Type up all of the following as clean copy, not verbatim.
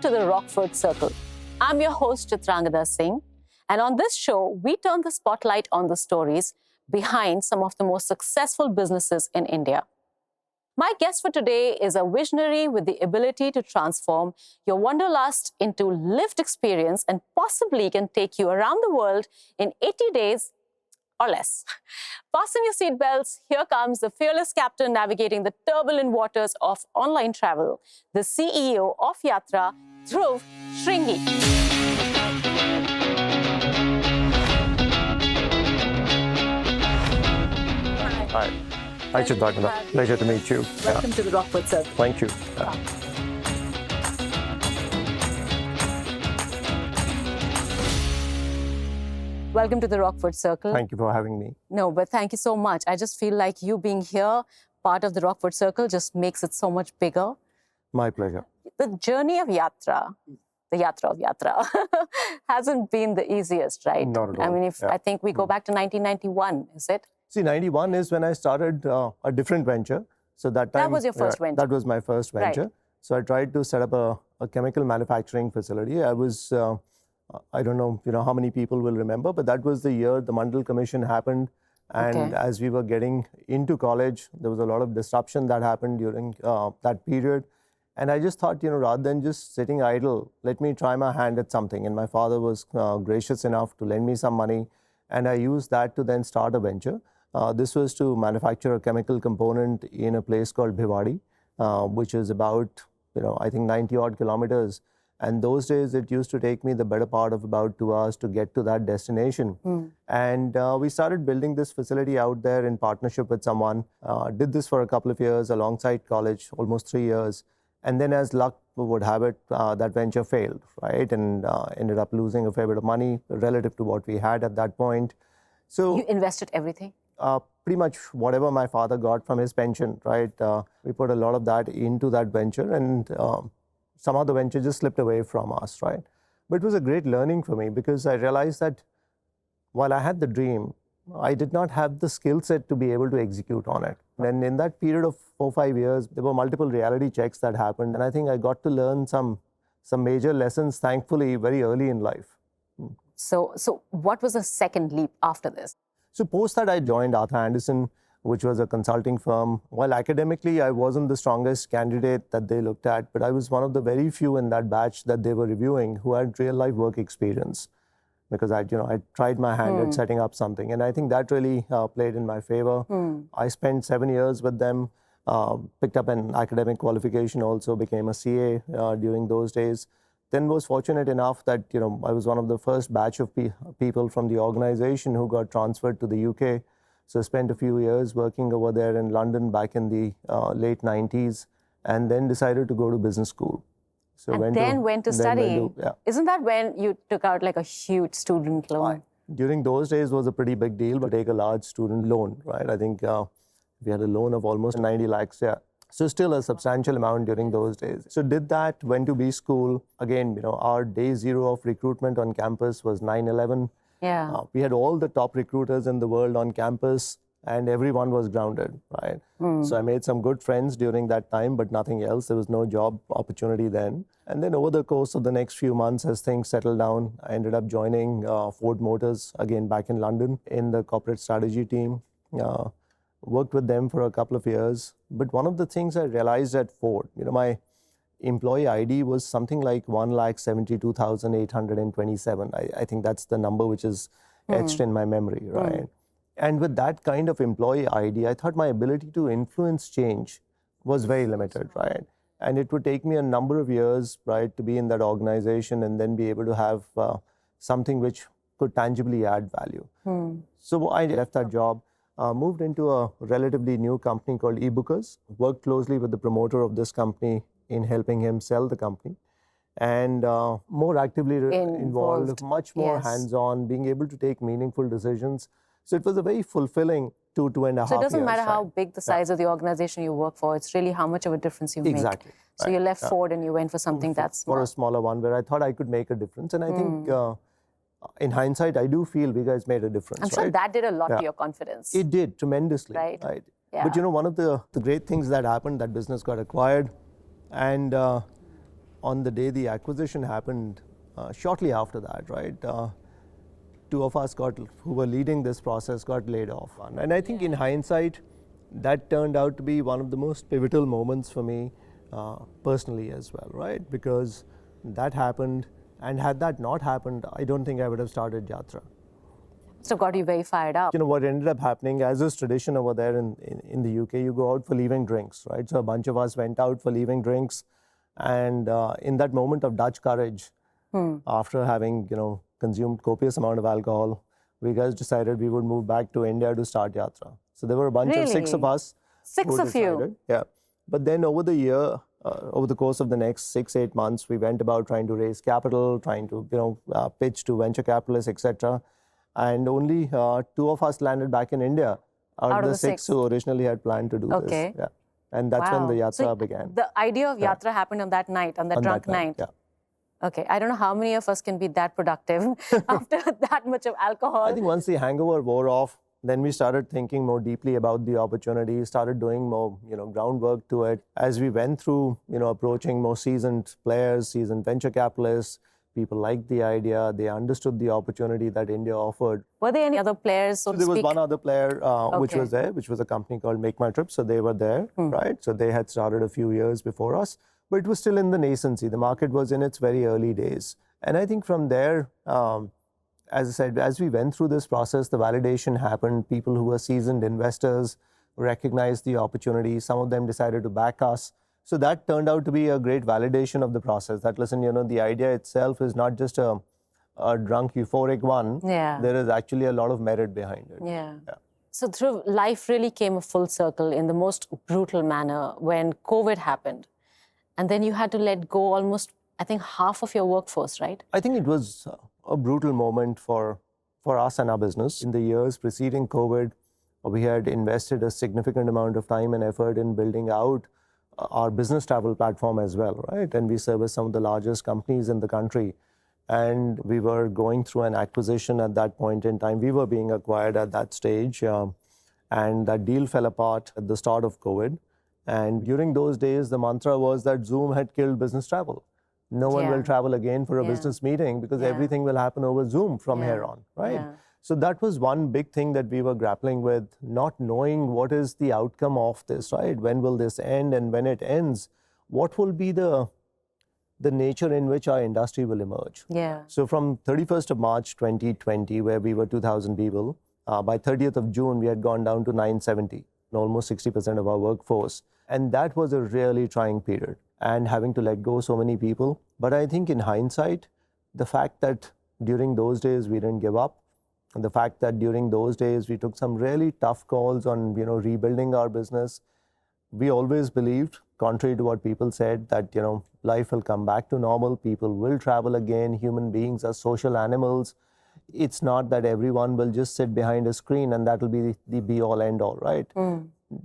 to the Rockford Circle. I'm your host, Chitrangada Singh, and on this show, we turn the spotlight on the stories behind some of the most successful businesses in India. My guest for today is a visionary with the ability to transform your wanderlust into lived experience and possibly can take you around the world in 80 days or less. Fasten your seatbelts. Here comes the fearless captain navigating the turbulent waters of online travel, the CEO of Yatra, Dhruv Shringi. Hi. Hi, Chitrangada. Pleasure to meet you. Welcome to the Rockford Circle. Thank you. Welcome to the Rockford Circle. Thank you for having me. No, but thank you so much. I just feel like you being here, part of the Rockford Circle, just makes it so much bigger. My pleasure. The journey of Yatra, the Yatra of Yatra, hasn't been the easiest, right? Not at all. I mean, I think we go back to 1991, is it? See, 91 is when I started a different venture. So that time... That was your first venture? That was my first venture. Right. So I tried to set up a chemical manufacturing facility. I was... I don't know, how many people will remember, but that was the year the Mandal Commission happened. And as we were getting into college, there was a lot of disruption that happened during that period. And I just thought, rather than just sitting idle, let me try my hand at something. And my father was gracious enough to lend me some money. And I used that to then start a venture. This was to manufacture a chemical component in a place called Bhiwadi, which is about, I think 90 odd kilometers. And those days, it used to take me the better part of about 2 hours to get to that destination. And we started building this facility out there in partnership with someone. Did this for a couple of years alongside college, almost 3 years. And then as luck would have it, that venture failed, right? And ended up losing a fair bit of money relative to what we had at that point. So You invested everything? Pretty much whatever my father got from his pension, right? We put a lot of that into that venture, and somehow the venture just slipped away from us, right? But it was a great learning for me because I realized that while I had the dream, I did not have the skill set to be able to execute on it. And in that period of 4-5 years, there were multiple reality checks that happened. And I think I got to learn some major lessons, thankfully, very early in life. So what was the second leap after this? So post that, I joined Arthur Andersen, which was a consulting firm. While academically, I wasn't the strongest candidate that they looked at, but I was one of the very few in that batch that they were reviewing who had real-life work experience, because I tried my hand at setting up something, and I think that really played in my favor. I spent 7 years with them, picked up an academic qualification, also became a CA during those days. Then was fortunate enough that I was one of the first batch of people from the organization who got transferred to the UK. So I spent a few years working over there in London back in the late 90s, and then decided to go to business school. So went to study. Isn't that when you took out like a huge student loan? During those days was a pretty big deal to take a large student loan, right? I think we had a loan of almost 90 lakhs, So still a substantial amount during those days. So did that, went to B school. Again, our day zero of recruitment on campus was 9/11. Yeah. We had all the top recruiters in the world on campus, and everyone was grounded, right? So I made some good friends during that time, but nothing else. There was no job opportunity then. And then over the course of the next few months, as things settled down, I ended up joining Ford Motors, again back in London, in the corporate strategy team. Worked with them for a couple of years. But one of the things I realized at Ford, my employee ID was something like 1,72,827. I think that's the number which is etched in my memory, right? And with that kind of employee ID, I thought my ability to influence change was very limited, right? And it would take me a number of years, right, to be in that organization and then be able to have something which could tangibly add value. So I left that job, moved into a relatively new company called eBookers, worked closely with the promoter of this company in helping him sell the company, and more actively involved, much more hands-on, being able to take meaningful decisions. So it was a very fulfilling 2.5 years. So it doesn't matter how big the size of the organization you work for, it's really how much of a difference you make. Exactly. So you left Ford and you went for something that's small. For a smaller one where I thought I could make a difference. And I think in hindsight, I do feel we guys made a difference. I'm sure that did a lot to your confidence. It did, tremendously. Right. But one of the great things that happened, that business got acquired. And on the day the acquisition happened, shortly after that, right, two of us who were leading this process got laid off. And I think in hindsight, that turned out to be one of the most pivotal moments for me personally as well, right? Because that happened, and had that not happened, I don't think I would have started Yatra. So got you very fired up. What ended up happening, as is tradition over there in the UK, you go out for leaving drinks, right? So a bunch of us went out for leaving drinks, and in that moment of Dutch courage, after having consumed copious amount of alcohol, we guys decided we would move back to India to start Yatra. So there were a bunch of 6 of us. 6 of you? Yeah. But then over the year, over the course of the next 6-8 months, we went about trying to raise capital, trying to pitch to venture capitalists, etc. And only 2 of us landed back in India out of the 6 who originally had planned to do this. Yeah. And that's when the Yatra began. The idea of Yatra happened on that night, on that drunk night. Yeah. Okay, I don't know how many of us can be that productive after that much of alcohol. I think once the hangover wore off, then we started thinking more deeply about the opportunity, started doing more, groundwork to it. As we went through, approaching more seasoned players, seasoned venture capitalists, people liked the idea, they understood the opportunity that India offered. Were there any other players, so to speak? There was one other player which was there, which was a company called Make My Trip. So they were there, right? So they had started a few years before us, but it was still in the nascency. The market was in its very early days. And I think from there, as I said, as we went through this process, the validation happened. People who were seasoned investors recognized the opportunity. Some of them decided to back us. So that turned out to be a great validation of the process. That, listen, the idea itself is not just a drunk, euphoric one. Yeah. There is actually a lot of merit behind it. Yeah. So Dhruv, life really came a full circle in the most brutal manner when COVID happened. And then you had to let go almost, I think, half of your workforce, right? I think it was a brutal moment for us and our business. In the years preceding COVID, we had invested a significant amount of time and effort in building out our business travel platform as well, right? And we service some of the largest companies in the country. And we were going through an acquisition at that point in time. We were being acquired at that stage. And that deal fell apart at the start of COVID. And during those days, the mantra was that Zoom had killed business travel. No one will travel again for a business meeting because everything will happen over Zoom from here on, right? Yeah. So that was one big thing that we were grappling with, not knowing what is the outcome of this, right? When will this end? And when it ends, what will be the nature in which our industry will emerge? Yeah. So from 31st of March 2020, where we were 2,000 people, by 30th of June, we had gone down to 970, almost 60% of our workforce. And that was a really trying period, and having to let go so many people. But I think in hindsight, the fact that during those days we didn't give up, and the fact that during those days we took some really tough calls on rebuilding our business, we always believed, contrary to what people said, that life will come back to normal, people will travel again, human beings are social animals. It's not that everyone will just sit behind a screen and that will be the be-all, end-all, right?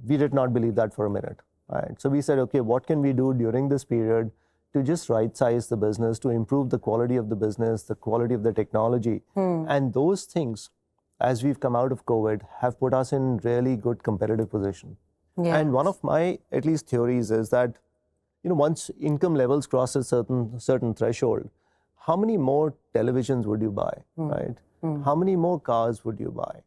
We did not believe that for a minute. Right. So we said, okay, what can we do during this period to just right-size the business, to improve the quality of the business, the quality of the technology? And those things, as we've come out of COVID, have put us in really good competitive position. Yeah. And one of my, at least, theories is that, once income levels cross a certain threshold, how many more televisions would you buy, right? How many more cars would you buy?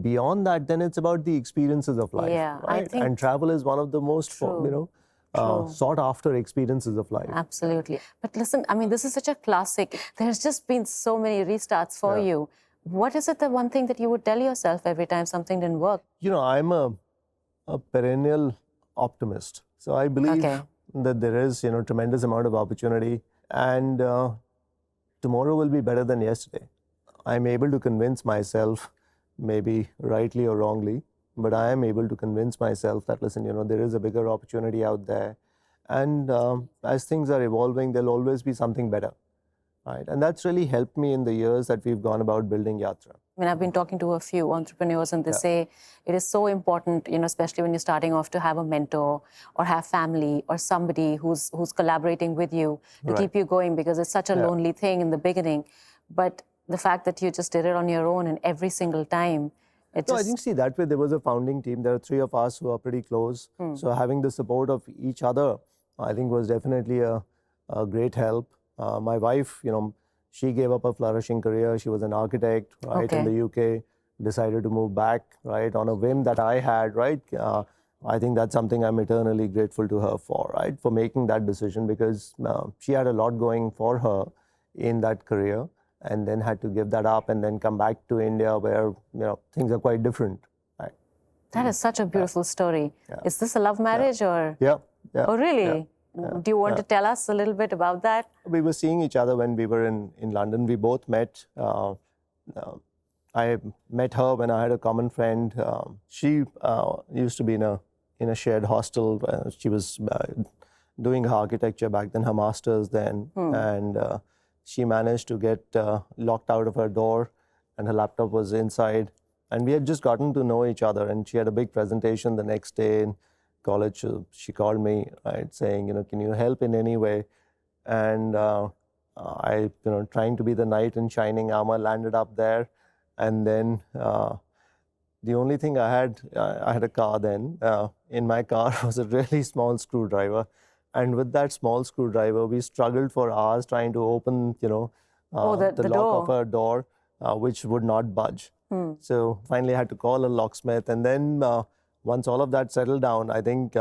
Beyond that, then it's about the experiences of life, right? And travel is one of the most, sought after experiences of life. Absolutely. But listen, I mean, this is such a classic. There's just been so many restarts for you. What is it, the one thing that you would tell yourself every time something didn't work? I'm a perennial optimist. So I believe that there is, tremendous amount of opportunity, and tomorrow will be better than yesterday. I'm able to convince myself, maybe rightly or wrongly, but I am able to convince myself that, listen, there is a bigger opportunity out there. And as things are evolving, there'll always be something better, right? And that's really helped me in the years that we've gone about building Yatra. I mean, I've been talking to a few entrepreneurs and they say it is so important, especially when you're starting off, to have a mentor or have family or somebody who's collaborating with you to keep you going, because it's such a lonely thing in the beginning. But the fact that you just did it on your own and every single time, I think, see, that way there was a founding team. There are 3 of us who are pretty close. So having the support of each other, I think, was definitely a great help. My wife, she gave up a flourishing career. She was an architect, right, in the UK, decided to move back, right, on a whim that I had, right. I think that's something I'm eternally grateful to her for, right, for making that decision, because she had a lot going for her in that career, and then had to give that up and then come back to India where, things are quite different, right. That is such a beautiful story. Yeah. Is this a love marriage or? Yeah. Oh, really? Do you want to tell us a little bit about that? We were seeing each other when we were in London. We both met. I met her when I had a common friend. She used to be in a shared hostel. She was doing her architecture back then, her master's then, and she managed to get locked out of her door, and her laptop was inside. And we had just gotten to know each other, and she had a big presentation the next day in college. She called me, right, saying, can you help in any way? And I, trying to be the knight in shining armor, landed up there. And then the only thing I had a car then. In my car was a really small screwdriver. And with that small screwdriver, we struggled for hours trying to open, the lock door of her door, which would not budge. So finally I had to call a locksmith. And then once all of that settled down, I think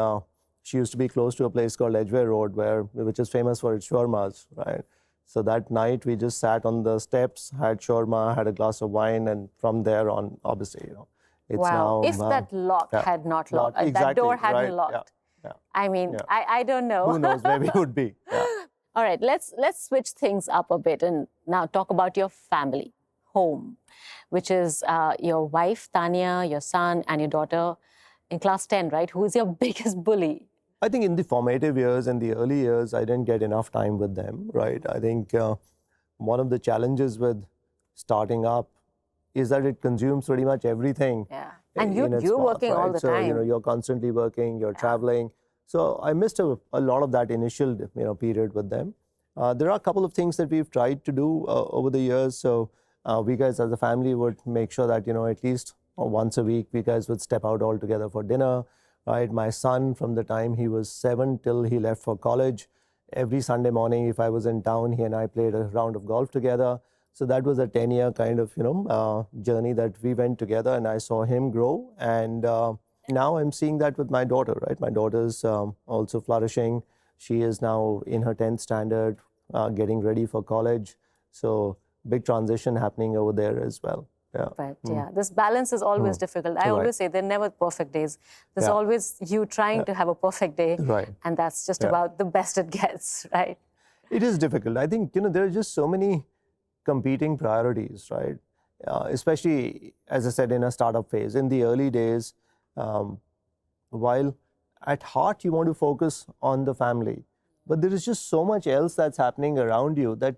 she used to be close to a place called Edgware Road, which is famous for its shawarmas, right? So that night we just sat on the steps, had shawarma, had a glass of wine, and from there on, obviously, it's wow. now. If that lock had not locked, exactly, that door hadn't right, locked. Yeah. I mean, I don't know. Who knows where we would be? Yeah. All right, let's switch things up a bit and now talk about your family, home, which is your wife, Tanya, your son, and your daughter in class 10, right? Who is your biggest bully? I think in the formative years and the early years, I didn't get enough time with them, right? I think one of the challenges with starting up is that it consumes pretty much everything. Yeah, and you're working all the time. So, you're constantly working, you're traveling. So I missed a lot of that initial, period with them. There are a couple of things that we've tried to do over the years. So we guys as a family would make sure that, at least once a week, we guys would step out all together for dinner. Right, my son, from the time he was 7 till he left for college, every Sunday morning, if I was in town, he and I played a round of golf together. So that was a 10-year kind of, journey that we went together, and I saw him grow. And now I'm seeing that with my daughter, right? My daughter's also flourishing. She is now in her 10th standard, getting ready for college. So big transition happening over there as well. Yeah. But this balance is always difficult. I always say there are never perfect days. There's always you trying to have a perfect day. Right. And that's just about the best it gets, right? It is difficult. I think, there are just so many competing priorities, right? Especially, as I said, in a startup phase. In the early days, while at heart you want to focus on the family, but there is just so much else that's happening around you that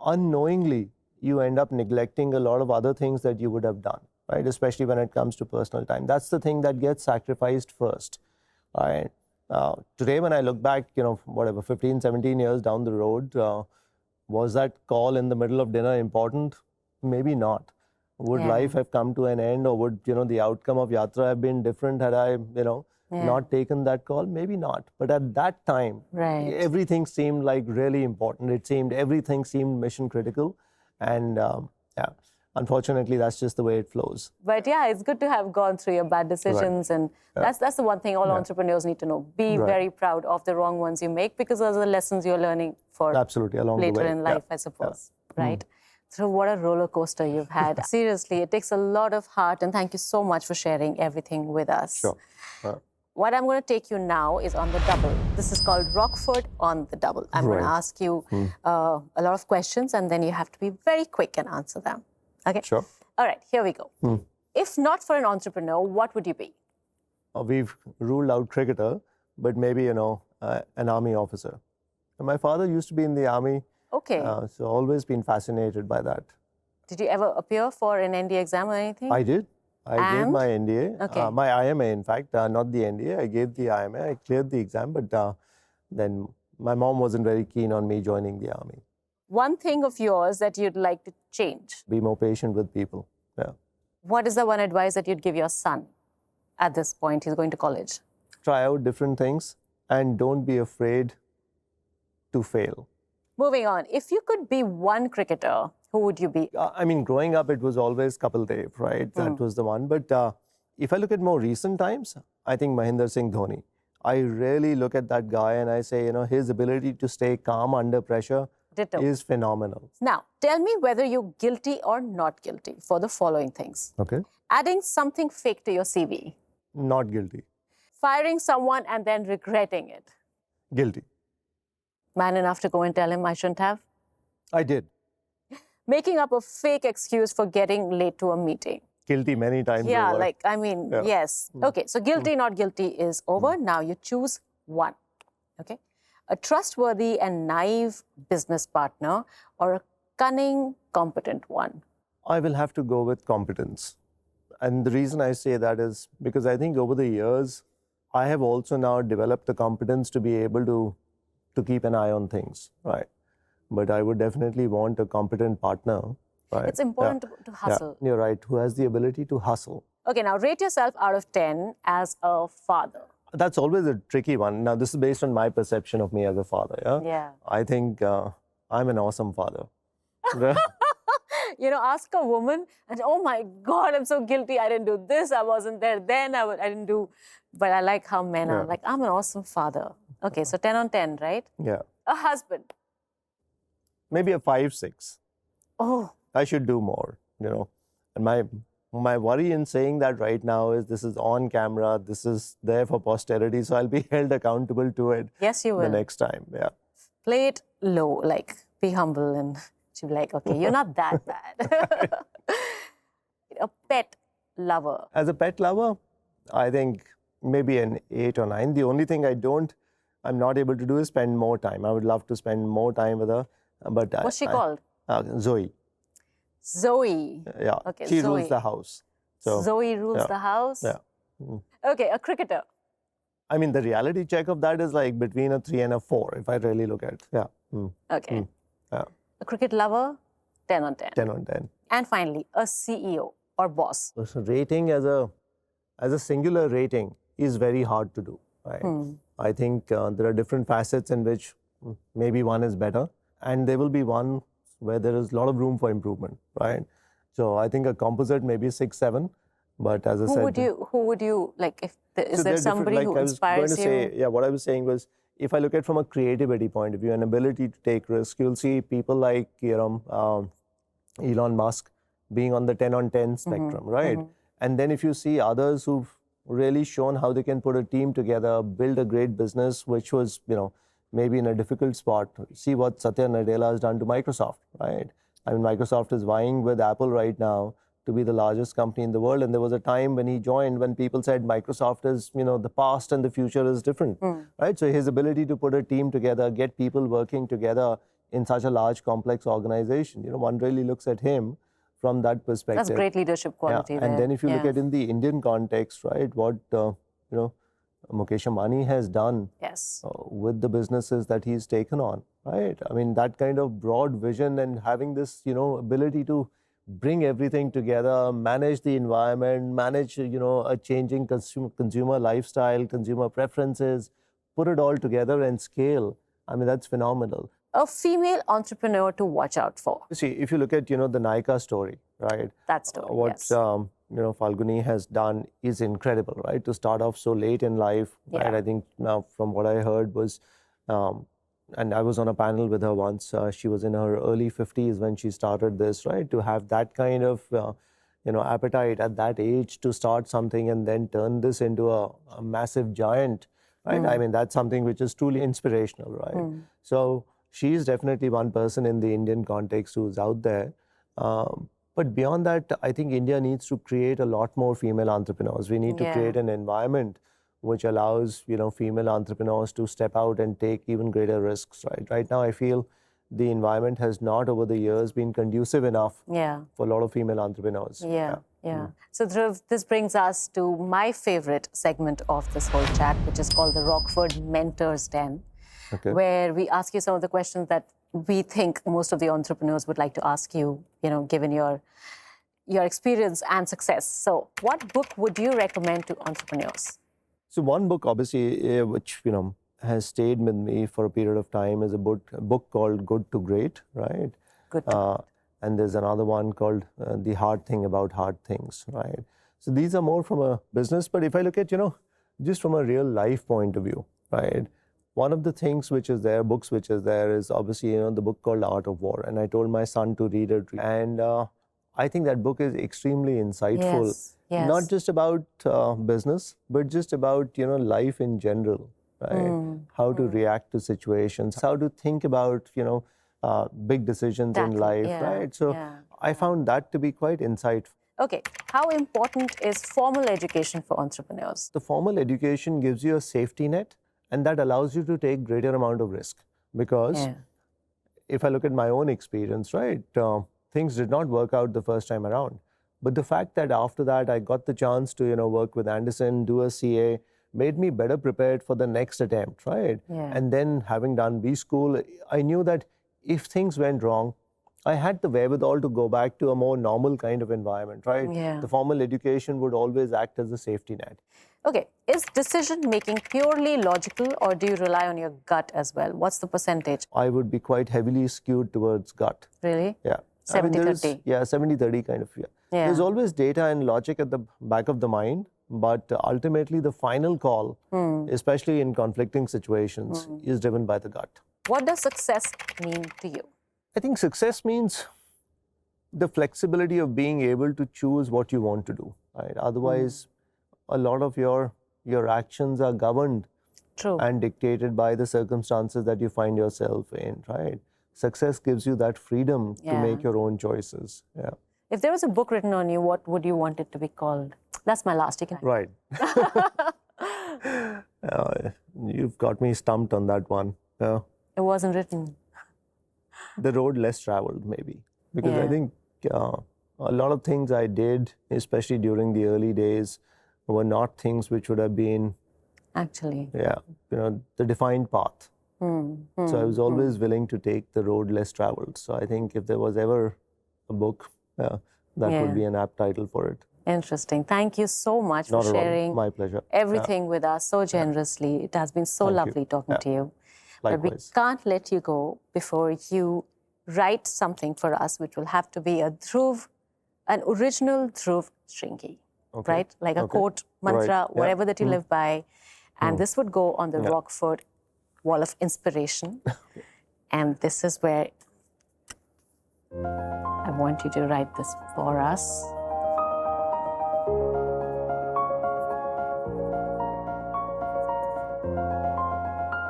unknowingly you end up neglecting a lot of other things that you would have done, right? Especially when it comes to personal time. That's the thing that gets sacrificed first, right? Today, when I look back, 15, 17 years down the road, was that call in the middle of dinner important? Maybe not. Would life have come to an end, or would, the outcome of Yatra have been different had I, not taken that call? Maybe not. But at that time, everything seemed like really important. Everything seemed mission critical. And unfortunately, that's just the way it flows. But it's good to have gone through your bad decisions. And that's the one thing all entrepreneurs need to know. Be very proud of the wrong ones you make, because those are the lessons you're learning for absolutely along the way. Later in life, I suppose. Right? So what a roller coaster you've had. Seriously, it takes a lot of heart. And tk you so much for sharing everything with us. Sure. What I'm going to take you now is on the double. This is called Rockford on the double. I'm going to ask you a lot of questions, and then you have to be very quick and answer them. Okay? Sure. All right, here we go. If not for an entrepreneur, what would you be? We've ruled out cricketer, but maybe, an army officer. And my father used to be in the army. Okay. So always been fascinated by that. Did you ever appear for an NDA exam or anything? I did. I gave my NDA, my IMA, in fact, not the NDA. I gave the IMA. I cleared the exam, but then my mom wasn't very keen on me joining the army. One thing of yours that you'd like to change? Be more patient with people. Yeah. What is the one advice that you'd give your son at this point? He's going to college. Try out different things and don't be afraid to fail. Moving on, if you could be one cricketer, who would you be? I mean, growing up, it was always Kapil Dev, right? That was the one. But if I look at more recent times, I think Mahendra Singh Dhoni. I really look at that guy and I say, his ability to stay calm under pressure is phenomenal. Now, tell me whether you're guilty or not guilty for the following things. Okay. Adding something fake to your CV. Not guilty. Firing someone and then regretting it. Guilty. Man enough to go and tell him I shouldn't have. I did. Making up a fake excuse for getting late to a meeting. Guilty many times Yeah, over. Yes. Okay, so guilty, not guilty is over. Now you choose one. Okay. A trustworthy and naive business partner or a cunning, competent one? I will have to go with competence. And the reason I say that is because I think over the years, I have also now developed the competence to be able to keep an eye on things, right? But I would definitely want a competent partner, right? It's important to hustle. Yeah, you're right, who has the ability to hustle. Okay, now rate yourself out of 10 as a father. That's always a tricky one. Now, this is based on my perception of me as a father, yeah? Yeah. I think I'm an awesome father. Ask a woman and, oh my God, I'm so guilty. I didn't do this. I wasn't there then. I didn't do. But I like how men are like, I'm an awesome father. Okay, so 10 on 10, right? Yeah. A husband. Maybe a 5, 6. Oh. I should do more, And my worry in saying that right now is this is on camera. This is there for posterity. So I'll be held accountable to it. Yes, you will. The next time, yeah. Play it low, be humble and she'll be like, okay, you're not that bad. A pet lover. As a pet lover, I think maybe an 8 or 9. The only thing I'm not able to do is spend more time. I would love to spend more time with her. But what's she called? Zoe. Zoe. Yeah. Okay, she Zoe. rules the house. So, Zoe rules the house? Yeah. Okay, a cricketer. I mean, the reality check of that is between a 3 and a 4, if I really look at it. Yeah. Okay. Yeah. A cricket lover, 10 on 10. 10 on 10. And finally, a CEO or boss. So rating as a singular rating is very hard to do. Right? I think there are different facets in which maybe one is better, and there will be one where there is a lot of room for improvement, right? So I think a composite maybe 6, 7, but as I said, who would you if is there somebody who inspires you? What I was saying was, if I look at from a creativity point of view, an ability to take risks, you'll see people like Elon Musk being on the 10 on 10 spectrum, right? And then if you see others who've really shown how they can put a team together, build a great business, which was, maybe in a difficult spot. See what Satya Nadella has done to Microsoft, right? I mean, Microsoft is vying with Apple right now to be the largest company in the world. And there was a time when he joined when people said Microsoft is, the past and the future is different, right? So his ability to put a team together, get people working together in such a large, complex organization, one really looks at him from that perspective. That's great leadership quality there. And then if you look at in the Indian context, right, what, Mukesh Ambani has done with the businesses that he's taken on, right? I mean, that kind of broad vision and having this, ability to bring everything together, manage the environment, manage, a changing consumer lifestyle, consumer preferences, put it all together and scale. I mean, that's phenomenal. A female entrepreneur to watch out for. See, if you look at, the Nykaa story, right? That story, what, Falguni has done is incredible, right? To start off so late in life, right? I think now from what I heard was, and I was on a panel with her once, she was in her early 50s when she started this, right? To have that kind of, appetite at that age to start something and then turn this into a massive giant, right? I mean, that's something which is truly inspirational, right? So she is definitely one person in the Indian context who's out there. But beyond that, I think India needs to create a lot more female entrepreneurs. We need to create an environment which allows, female entrepreneurs to step out and take even greater risks, right? Right now, I feel the environment has not over the years been conducive enough for a lot of female entrepreneurs. So Dhruv, this brings us to my favorite segment of this whole chat, which is called the Rockford Mentors Den, where we ask you some of the questions that we think most of the entrepreneurs would like to ask you, given your experience and success. So what book would you recommend to entrepreneurs? So one book, obviously, which, has stayed with me for a period of time is a book called Good to Great, right? Good. And there's another one called The Hard Thing About Hard Things, right? So these are more from a business, but if I look at, just from a real life point of view, right? One of the things which is there, books which is there is obviously, the book called Art of War. And I told my son to read it. And I think that book is extremely insightful. Yes. Not just about business, but just about, life in general, right? How to react to situations, how to think about, big decisions in life, right? So I found that to be quite insightful. Okay, how important is formal education for entrepreneurs? The formal education gives you a safety net, and that allows you to take greater amount of risk. Because if I look at my own experience, right, things did not work out the first time around. But the fact that after that I got the chance to, work with Anderson, do a CA, made me better prepared for the next attempt, right? And then having done B school, I knew that if things went wrong, I had the wherewithal to go back to a more normal kind of environment, right? The formal education would always act as a safety net. Okay, is decision-making purely logical or do you rely on your gut as well? What's the percentage? I would be quite heavily skewed towards gut. Really? Yeah. 70-30? Yeah, 70-30 kind of, There's always data and logic at the back of the mind, but ultimately the final call, especially in conflicting situations, is driven by the gut. What does success mean to you? I think success means the flexibility of being able to choose what you want to do, right? Otherwise, a lot of your actions are governed and dictated by the circumstances that you find yourself in, right? Success gives you that freedom to make your own choices. Yeah. If there was a book written on you, what would you want it to be called? That's my last. Right. You've got me stumped on that one. Yeah. It wasn't written. The road less traveled, maybe. Because I think a lot of things I did, especially during the early days, were not things which would have been... Actually. Yeah, the defined path. So I was always willing to take the road less traveled. So I think if there was ever a book, that would be an apt title for it. Interesting. Thank you so much for sharing My pleasure. everything with us so generously. It has been so lovely talking to you. Likewise. But we can't let you go before you write something for us, which will have to be an original Dhruv Shringi, right? Like a quote, mantra, whatever that you live by. And this would go on the Rockford Wall of Inspiration. And this is where I want you to write this for us.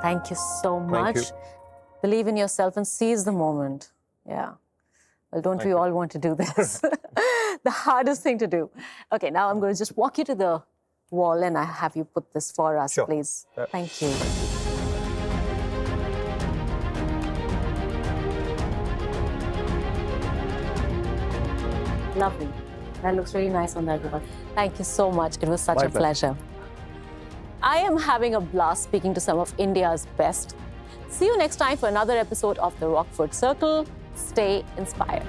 Thank you so much. Thank you. Believe in yourself and seize the moment. Yeah. Well, don't we all want to do this? The hardest thing to do. Okay, now I'm going to just walk you to the wall and I have you put this for us, please. Thank you. Lovely. That looks really nice on that wall. Thank you so much. It was such a pleasure. I am having a blast speaking to some of India's best. See you next time for another episode of the Rockford Circle. Stay inspired.